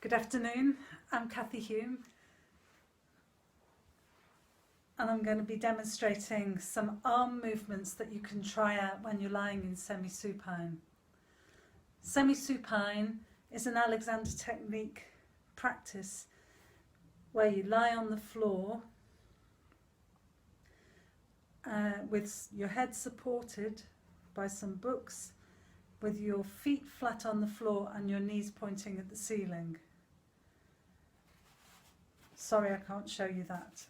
Good afternoon, I'm Kathy Hume and I'm going to be demonstrating some arm movements that you can try out when you're lying in semi-supine. Semi-supine is an Alexander technique practice where you lie on the floor with your head supported by some books, with your feet flat on the floor and your knees pointing at the ceiling. Sorry, I can't show you that,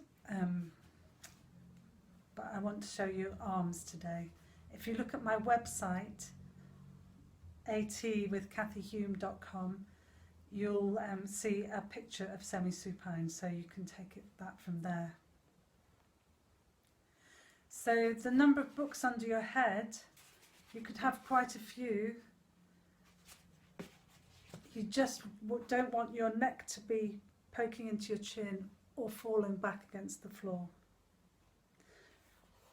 but I want to show you arms today. If you look at my website, atwithkathyhume.com, you'll see a picture of semi-supine, so you can take that from there. So the number of books under your head, you could have quite a few. You just don't want your neck to be poking into your chin or falling back against the floor.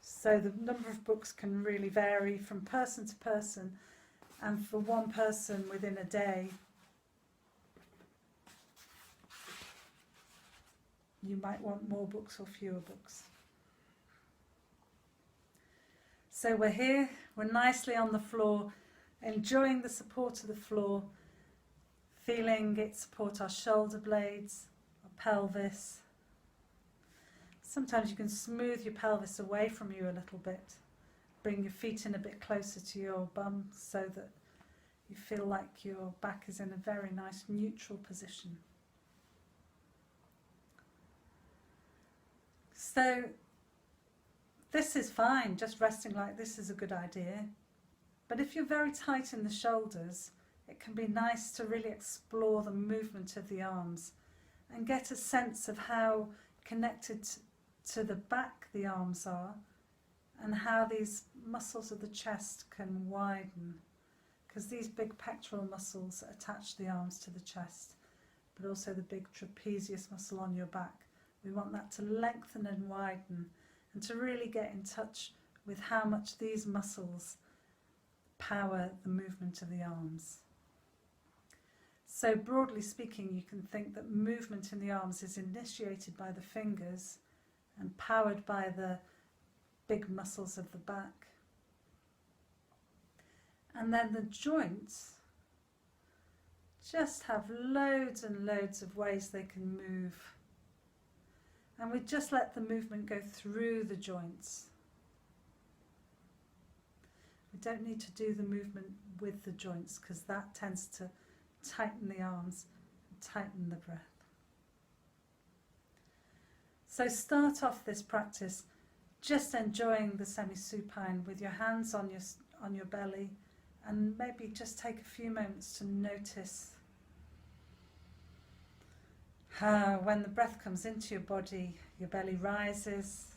So the number of books can really vary from person to person, and for one person within a day you might want more books or fewer books. So we're here, we're nicely on the floor, enjoying the support of the floor, feeling it support our shoulder blades, pelvis. Sometimes you can smooth your pelvis away from you a little bit. Bring your feet in a bit closer to your bum so that you feel like your back is in a very nice neutral position. So this is fine, just resting like this is a good idea. But if you're very tight in the shoulders, it can be nice to really explore the movement of the arms and get a sense of how connected to the back the arms are, and how these muscles of the chest can widen, because these big pectoral muscles attach the arms to the chest, but also the big trapezius muscle on your back. We want that to lengthen and widen, and to really get in touch with how much these muscles power the movement of the arms. So broadly speaking, you can think that movement in the arms is initiated by the fingers and powered by the big muscles of the back. And then the joints just have loads and loads of ways they can move. And we just let the movement go through the joints. We don't need to do the movement with the joints, because that tends to tighten the arms and tighten the breath. So start off this practice just enjoying the semi-supine with your hands on your belly, and maybe just take a few moments to notice how when the breath comes into your body, your belly rises.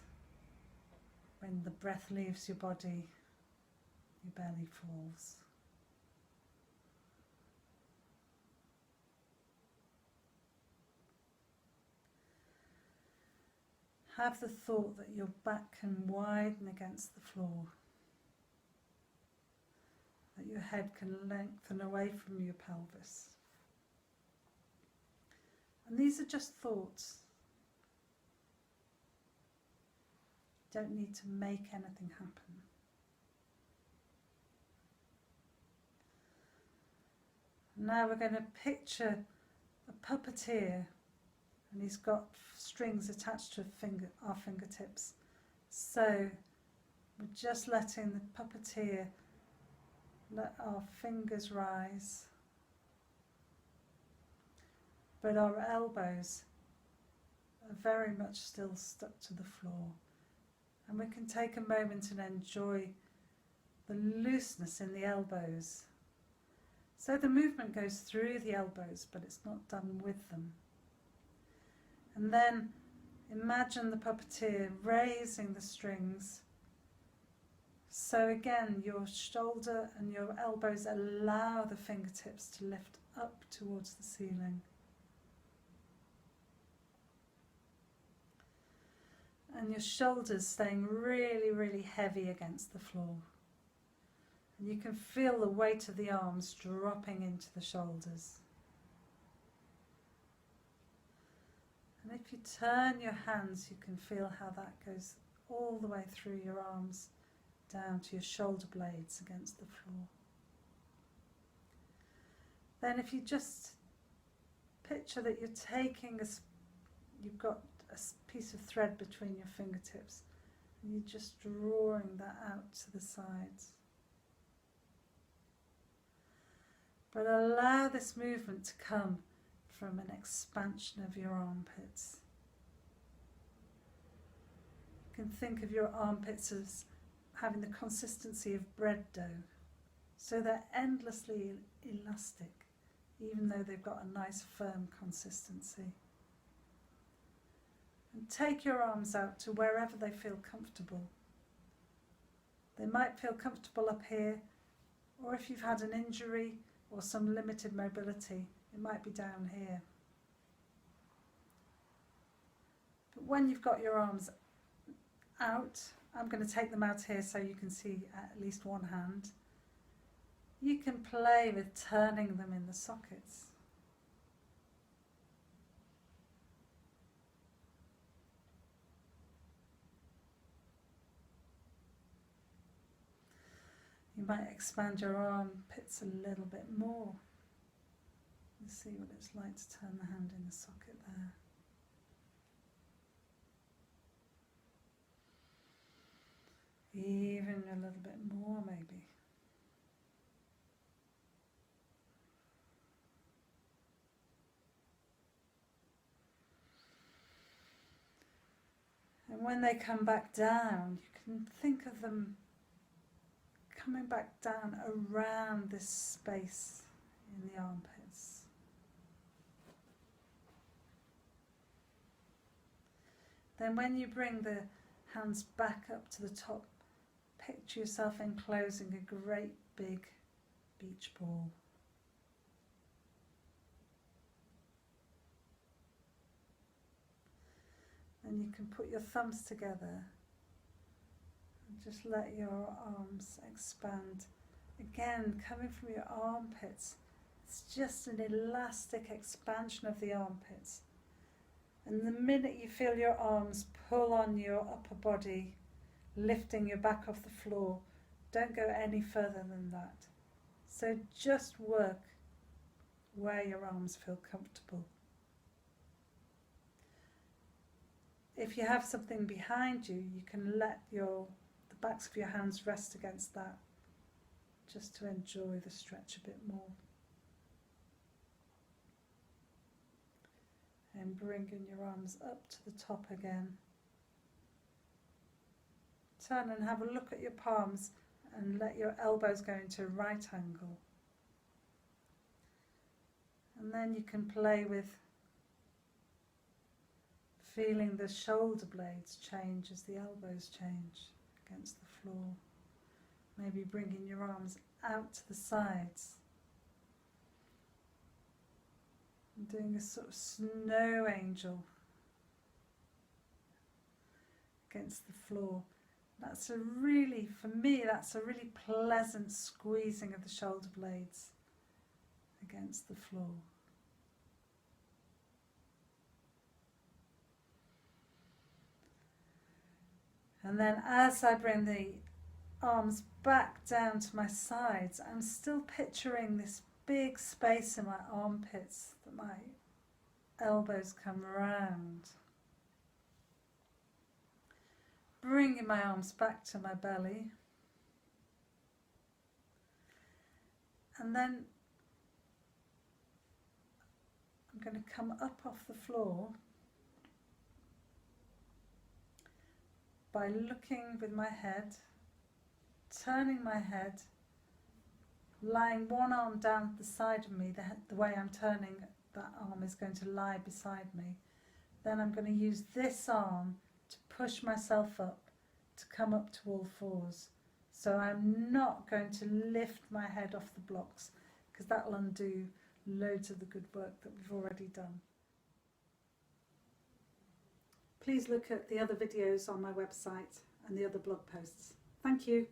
When the breath leaves your body, your belly falls. Have the thought that your back can widen against the floor, that your head can lengthen away from your pelvis. And these are just thoughts. You don't need to make anything happen. Now we're going to picture a puppeteer, and he's got strings attached to our fingertips. So we're just letting the puppeteer let our fingers rise, but our elbows are very much still stuck to the floor. And we can take a moment and enjoy the looseness in the elbows. So the movement goes through the elbows, but it's not done with them. And then imagine the puppeteer raising the strings. So again, your shoulder and your elbows allow the fingertips to lift up towards the ceiling. And your shoulders staying really, really heavy against the floor. And you can feel the weight of the arms dropping into the shoulders. if you turn your hands, you can feel how that goes all the way through your arms down to your shoulder blades against the floor. Then if you just picture that you're taking you've got a piece of thread between your fingertips and you're just drawing that out to the sides. But allow this movement to come from an expansion of your armpits. You can think of your armpits as having the consistency of bread dough, so they're endlessly elastic, even though they've got a nice firm consistency. And take your arms out to wherever they feel comfortable. They might feel comfortable up here, or if you've had an injury or some limited mobility, it might be down here. But when you've got your arms out, I'm going to take them out here so you can see at least one hand. You can play with turning them in the sockets. You might expand your armpits a little bit more. And see what it's like to turn the hand in the socket there. Even a little bit more maybe. And when they come back down, you can think of them coming back down around this space in the armpits. Then when you bring the hands back up to the top, picture yourself enclosing a great big beach ball. And you can put your thumbs together and just let your arms expand. Again, coming from your armpits, it's just an elastic expansion of the armpits. And the minute you feel your arms pull on your upper body, lifting your back off the floor, don't go any further than that. So just work where your arms feel comfortable. If you have something behind you, you can let the backs of your hands rest against that, just to enjoy the stretch a bit more. And bringing your arms up to the top again. Turn and have a look at your palms and let your elbows go into a right angle. And then you can play with feeling the shoulder blades change as the elbows change against the floor. Maybe bringing your arms out to the sides. And doing a sort of snow angel against the floor. That's a really, for me, that's a really pleasant squeezing of the shoulder blades against the floor. And then as I bring the arms back down to my sides, I'm still picturing this big space in my armpits that my elbows come round. Bringing my arms back to my belly. And then I'm going to come up off the floor by looking with my head, turning my head, lying one arm down the side of me, the way I'm turning, that arm is going to lie beside me. Then I'm going to use this arm to push myself up, to come up to all fours. So I'm not going to lift my head off the blocks, because that will undo loads of the good work that we've already done. Please look at the other videos on my website and the other blog posts. Thank you.